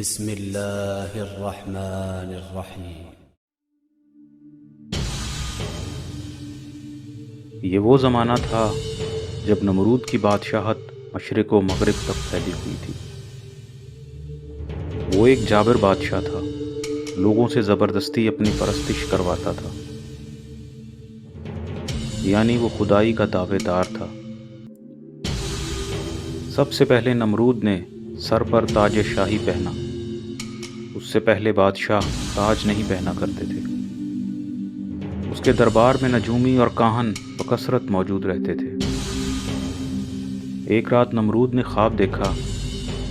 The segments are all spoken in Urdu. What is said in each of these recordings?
بسم اللہ الرحمن الرحیم۔ یہ وہ زمانہ تھا جب نمرود کی بادشاہت مشرق و مغرب تک پھیلی ہوئی تھی۔ وہ ایک جابر بادشاہ تھا، لوگوں سے زبردستی اپنی پرستش کرواتا تھا، یعنی وہ خدائی کا دعوے دار تھا۔ سب سے پہلے نمرود نے سر پر تاج شاہی پہنا۔ اس سے پہلے بادشاہ تاج نہیں پہنا کرتے تھے۔ اس کے دربار میں نجومی اور کاہن بکثرت موجود رہتے تھے۔ ایک رات نمرود نے خواب دیکھا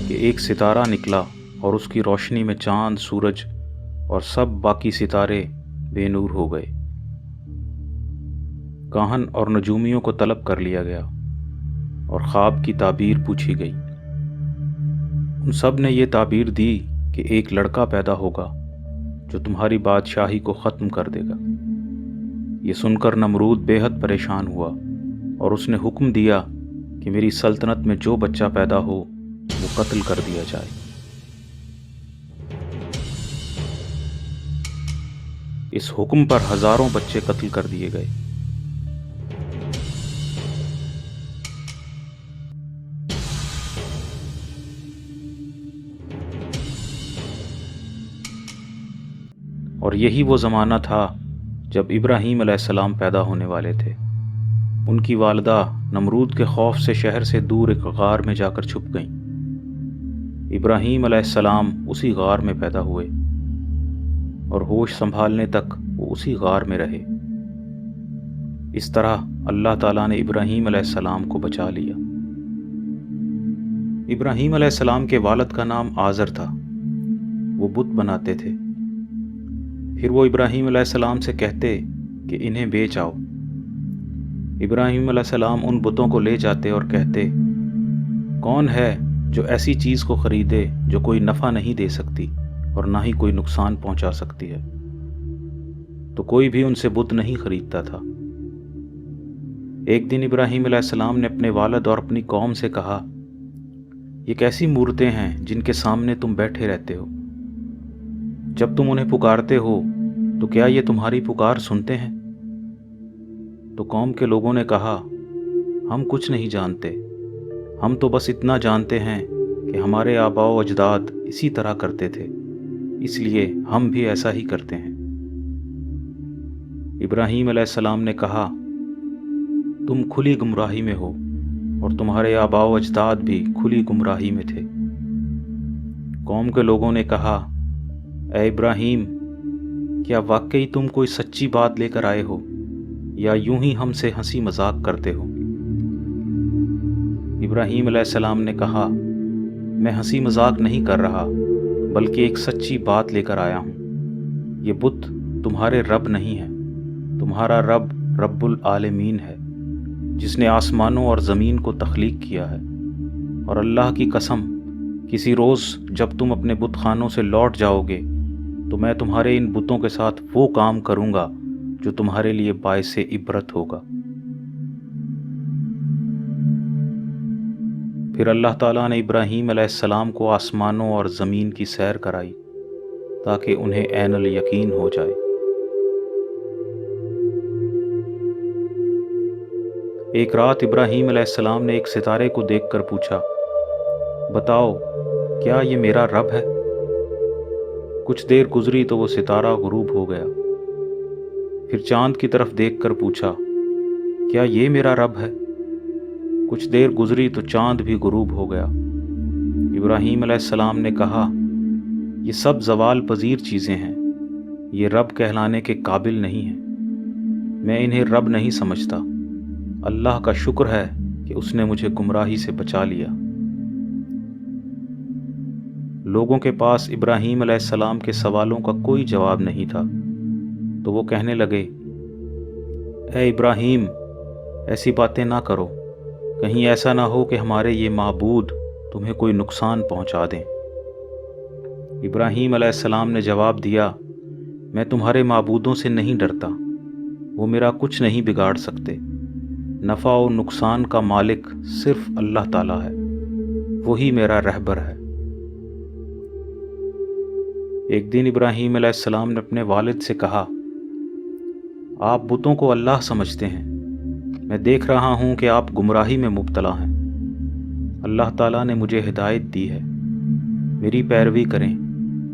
کہ ایک ستارہ نکلا اور اس کی روشنی میں چاند، سورج اور سب باقی ستارے بے نور ہو گئے۔ کاہن اور نجومیوں کو طلب کر لیا گیا اور خواب کی تعبیر پوچھی گئی۔ ان سب نے یہ تعبیر دی کہ ایک لڑکا پیدا ہوگا جو تمہاری بادشاہی کو ختم کر دے گا۔ یہ سن کر نمرود بے حد پریشان ہوا اور اس نے حکم دیا کہ میری سلطنت میں جو بچہ پیدا ہو وہ قتل کر دیا جائے۔ اس حکم پر ہزاروں بچے قتل کر دیے گئے۔ اور یہی وہ زمانہ تھا جب ابراہیم علیہ السلام پیدا ہونے والے تھے۔ ان کی والدہ نمرود کے خوف سے شہر سے دور ایک غار میں جا کر چھپ گئیں۔ ابراہیم علیہ السلام اسی غار میں پیدا ہوئے اور ہوش سنبھالنے تک وہ اسی غار میں رہے۔ اس طرح اللہ تعالیٰ نے ابراہیم علیہ السلام کو بچا لیا۔ ابراہیم علیہ السلام کے والد کا نام آزر تھا۔ وہ بت بناتے تھے۔ پھر وہ ابراہیم علیہ السلام سے کہتے کہ انہیں بیچ آؤ۔ ابراہیم علیہ السلام ان بتوں کو لے جاتے اور کہتے، کون ہے جو ایسی چیز کو خریدے جو کوئی نفع نہیں دے سکتی اور نہ ہی کوئی نقصان پہنچا سکتی ہے؟ تو کوئی بھی ان سے بت نہیں خریدتا تھا۔ ایک دن ابراہیم علیہ السلام نے اپنے والد اور اپنی قوم سے کہا، یہ کیسی مورتیں ہیں جن کے سامنے تم بیٹھے رہتے ہو؟ جب تم انہیں پکارتے ہو تو کیا یہ تمہاری پکار سنتے ہیں؟ تو قوم کے لوگوں نے کہا، ہم کچھ نہیں جانتے، ہم تو بس اتنا جانتے ہیں کہ ہمارے آباء و اجداد اسی طرح کرتے تھے، اس لیے ہم بھی ایسا ہی کرتے ہیں۔ ابراہیم علیہ السلام نے کہا، تم کھلی گمراہی میں ہو اور تمہارے آباء و اجداد بھی کھلی گمراہی میں تھے۔ قوم کے لوگوں نے کہا، اے ابراہیم، کیا واقعی تم کوئی سچی بات لے کر آئے ہو یا یوں ہی ہم سے ہنسی مذاق کرتے ہو؟ ابراہیم علیہ السلام نے کہا، میں ہنسی مذاق نہیں کر رہا بلکہ ایک سچی بات لے کر آیا ہوں۔ یہ بت تمہارے رب نہیں ہے، تمہارا رب رب العالمین ہے، جس نے آسمانوں اور زمین کو تخلیق کیا ہے۔ اور اللہ کی قسم، کسی روز جب تم اپنے بت خانوں سے لوٹ جاؤ گے تو میں تمہارے ان بتوں کے ساتھ وہ کام کروں گا جو تمہارے لیے باعث عبرت ہوگا۔ پھر اللہ تعالیٰ نے ابراہیم علیہ السلام کو آسمانوں اور زمین کی سیر کرائی تاکہ انہیں عین الیقین ہو جائے۔ ایک رات ابراہیم علیہ السلام نے ایک ستارے کو دیکھ کر پوچھا، بتاؤ کیا یہ میرا رب ہے؟ کچھ دیر گزری تو وہ ستارہ غروب ہو گیا۔ پھر چاند کی طرف دیکھ کر پوچھا، کیا یہ میرا رب ہے؟ کچھ دیر گزری تو چاند بھی غروب ہو گیا۔ ابراہیم علیہ السلام نے کہا، یہ سب زوال پذیر چیزیں ہیں، یہ رب کہلانے کے قابل نہیں ہیں، میں انہیں رب نہیں سمجھتا۔ اللہ کا شکر ہے کہ اس نے مجھے گمراہی سے بچا لیا۔ لوگوں کے پاس ابراہیم علیہ السلام کے سوالوں کا کوئی جواب نہیں تھا، تو وہ کہنے لگے، اے ابراہیم، ایسی باتیں نہ کرو، کہیں ایسا نہ ہو کہ ہمارے یہ معبود تمہیں کوئی نقصان پہنچا دیں۔ ابراہیم علیہ السلام نے جواب دیا، میں تمہارے معبودوں سے نہیں ڈرتا، وہ میرا کچھ نہیں بگاڑ سکتے، نفع و نقصان کا مالک صرف اللہ تعالیٰ ہے، وہی میرا رہبر ہے۔ ایک دن ابراہیم علیہ السلام نے اپنے والد سے کہا، آپ بتوں کو اللہ سمجھتے ہیں، میں دیکھ رہا ہوں کہ آپ گمراہی میں مبتلا ہیں۔ اللہ تعالیٰ نے مجھے ہدایت دی ہے، میری پیروی کریں،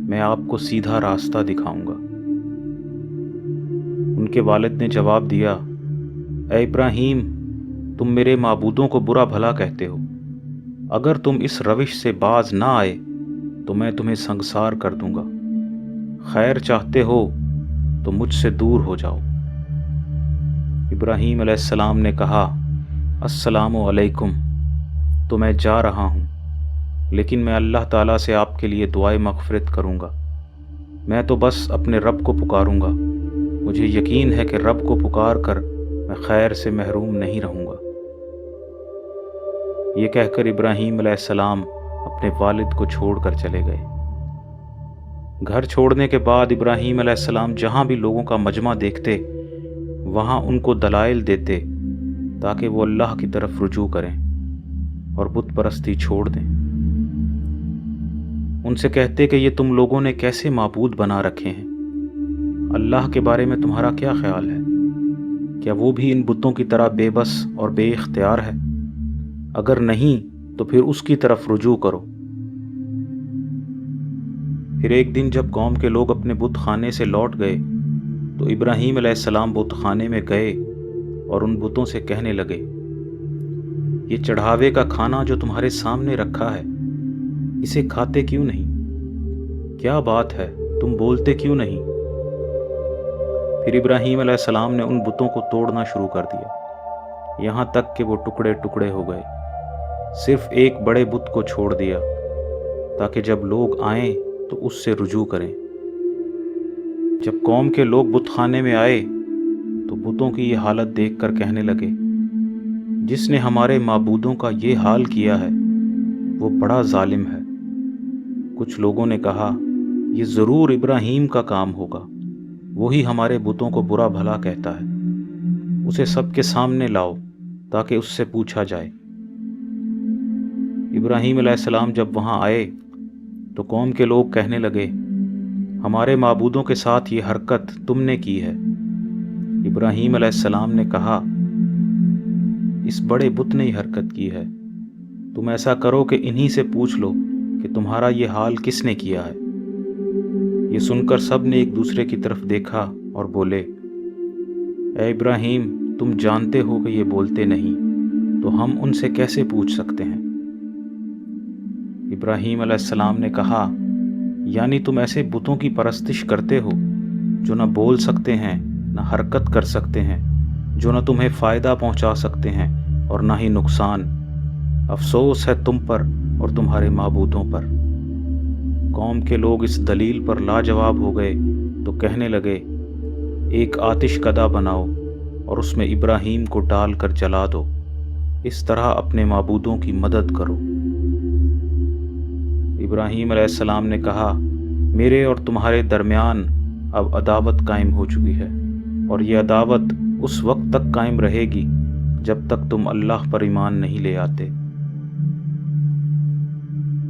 میں آپ کو سیدھا راستہ دکھاؤں گا۔ ان کے والد نے جواب دیا، اے ابراہیم، تم میرے معبودوں کو برا بھلا کہتے ہو، اگر تم اس روش سے باز نہ آئے تو میں تمہیں سنگسار کر دوں گا۔ خیر چاہتے ہو تو مجھ سے دور ہو جاؤ۔ ابراہیم علیہ السلام نے کہا، السلام علیکم، تو میں جا رہا ہوں، لیکن میں اللہ تعالیٰ سے آپ کے لیے دعائے مغفرت کروں گا۔ میں تو بس اپنے رب کو پکاروں گا، مجھے یقین ہے کہ رب کو پکار کر میں خیر سے محروم نہیں رہوں گا۔ یہ کہہ کر ابراہیم علیہ السلام اپنے والد کو چھوڑ کر چلے گئے۔ گھر چھوڑنے کے بعد ابراہیم علیہ السلام جہاں بھی لوگوں کا مجمع دیکھتے وہاں ان کو دلائل دیتے تاکہ وہ اللہ کی طرف رجوع کریں اور بت پرستی چھوڑ دیں۔ ان سے کہتے کہ یہ تم لوگوں نے کیسے معبود بنا رکھے ہیں؟ اللہ کے بارے میں تمہارا کیا خیال ہے؟ کیا وہ بھی ان بتوں کی طرح بے بس اور بے اختیار ہے؟ اگر نہیں تو پھر اس کی طرف رجوع کرو۔ پھر ایک دن جب قوم کے لوگ اپنے بت خانے سے لوٹ گئے تو ابراہیم علیہ السلام بت خانے میں گئے اور ان بتوں سے کہنے لگے، یہ چڑھاوے کا کھانا جو تمہارے سامنے رکھا ہے، اسے کھاتے کیوں نہیں؟ کیا بات ہے، تم بولتے کیوں نہیں؟ پھر ابراہیم علیہ السلام نے ان بتوں کو توڑنا شروع کر دیا، یہاں تک کہ وہ ٹکڑے ٹکڑے ہو گئے۔ صرف ایک بڑے بت کو چھوڑ دیا تاکہ جب لوگ آئیں تو اس سے رجوع کریں۔ جب قوم کے لوگ بت خانے میں آئے تو بتوں کی یہ حالت دیکھ کر کہنے لگے، جس نے ہمارے معبودوں کا یہ حال کیا ہے وہ بڑا ظالم ہے۔ کچھ لوگوں نے کہا، یہ ضرور ابراہیم کا کام ہوگا، وہی ہمارے بتوں کو برا بھلا کہتا ہے، اسے سب کے سامنے لاؤ تاکہ اس سے پوچھا جائے۔ ابراہیم علیہ السلام جب وہاں آئے تو قوم کے لوگ کہنے لگے، ہمارے معبودوں کے ساتھ یہ حرکت تم نے کی ہے۔ ابراہیم علیہ السلام نے کہا، اس بڑے بت نے یہ حرکت کی ہے، تم ایسا کرو کہ انہی سے پوچھ لو کہ تمہارا یہ حال کس نے کیا ہے۔ یہ سن کر سب نے ایک دوسرے کی طرف دیکھا اور بولے، اے ابراہیم، تم جانتے ہو کہ یہ بولتے نہیں، تو ہم ان سے کیسے پوچھ سکتے ہیں؟ ابراہیم علیہ السلام نے کہا، یعنی تم ایسے بتوں کی پرستش کرتے ہو جو نہ بول سکتے ہیں نہ حرکت کر سکتے ہیں، جو نہ تمہیں فائدہ پہنچا سکتے ہیں اور نہ ہی نقصان۔ افسوس ہے تم پر اور تمہارے معبودوں پر۔ قوم کے لوگ اس دلیل پر لاجواب ہو گئے تو کہنے لگے، ایک آتش کدہ بناؤ اور اس میں ابراہیم کو ڈال کر جلا دو، اس طرح اپنے معبودوں کی مدد کرو۔ ابراہیم علیہ السلام نے کہا، میرے اور تمہارے درمیان اب عداوت قائم ہو چکی ہے، اور یہ عداوت اس وقت تک قائم رہے گی جب تک تم اللہ پر ایمان نہیں لے آتے۔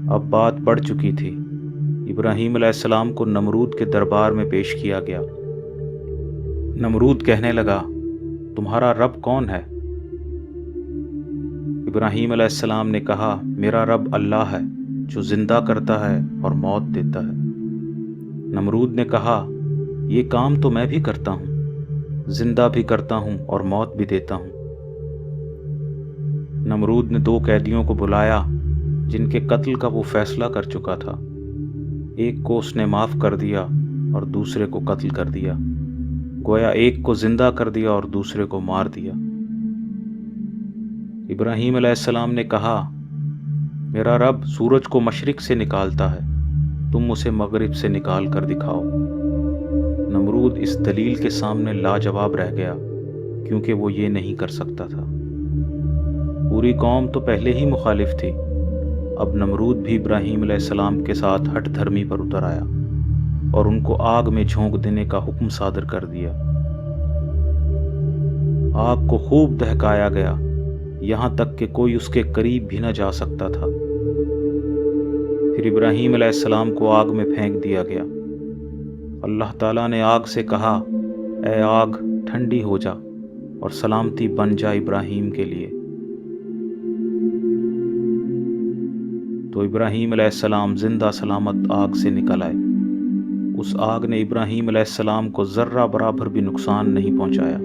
اب بات بڑھ چکی تھی۔ ابراہیم علیہ السلام کو نمرود کے دربار میں پیش کیا گیا۔ نمرود کہنے لگا، تمہارا رب کون ہے؟ ابراہیم علیہ السلام نے کہا، میرا رب اللہ ہے جو زندہ کرتا ہے اور موت دیتا ہے۔ نمرود نے کہا، یہ کام تو میں بھی کرتا ہوں، زندہ بھی کرتا ہوں اور موت بھی دیتا ہوں۔ نمرود نے 2 قیدیوں کو بلایا جن کے قتل کا وہ فیصلہ کر چکا تھا۔ ایک کو اس نے معاف کر دیا اور دوسرے کو قتل کر دیا، گویا ایک کو زندہ کر دیا اور دوسرے کو مار دیا۔ ابراہیم علیہ السلام نے کہا، میرا رب سورج کو مشرق سے نکالتا ہے، تم اسے مغرب سے نکال کر دکھاؤ۔ نمرود اس دلیل کے سامنے لاجواب رہ گیا کیونکہ وہ یہ نہیں کر سکتا تھا۔ پوری قوم تو پہلے ہی مخالف تھی، اب نمرود بھی ابراہیم علیہ السلام کے ساتھ ہٹ دھرمی پر اتر آیا اور ان کو آگ میں جھونک دینے کا حکم صادر کر دیا۔ آگ کو خوب دہکایا گیا، یہاں تک کہ کوئی اس کے قریب بھی نہ جا سکتا تھا۔ پھر ابراہیم علیہ السلام کو آگ میں پھینک دیا گیا اللہ تعالیٰ نے آگ سے کہا، اے آگ ٹھنڈی ہو جا اور سلامتی بن جا ابراہیم کے لیے۔ تو ابراہیم علیہ السلام زندہ سلامت آگ سے نکل آئے۔ اس آگ نے ابراہیم علیہ السلام کو ذرہ برابر بھی نقصان نہیں پہنچایا۔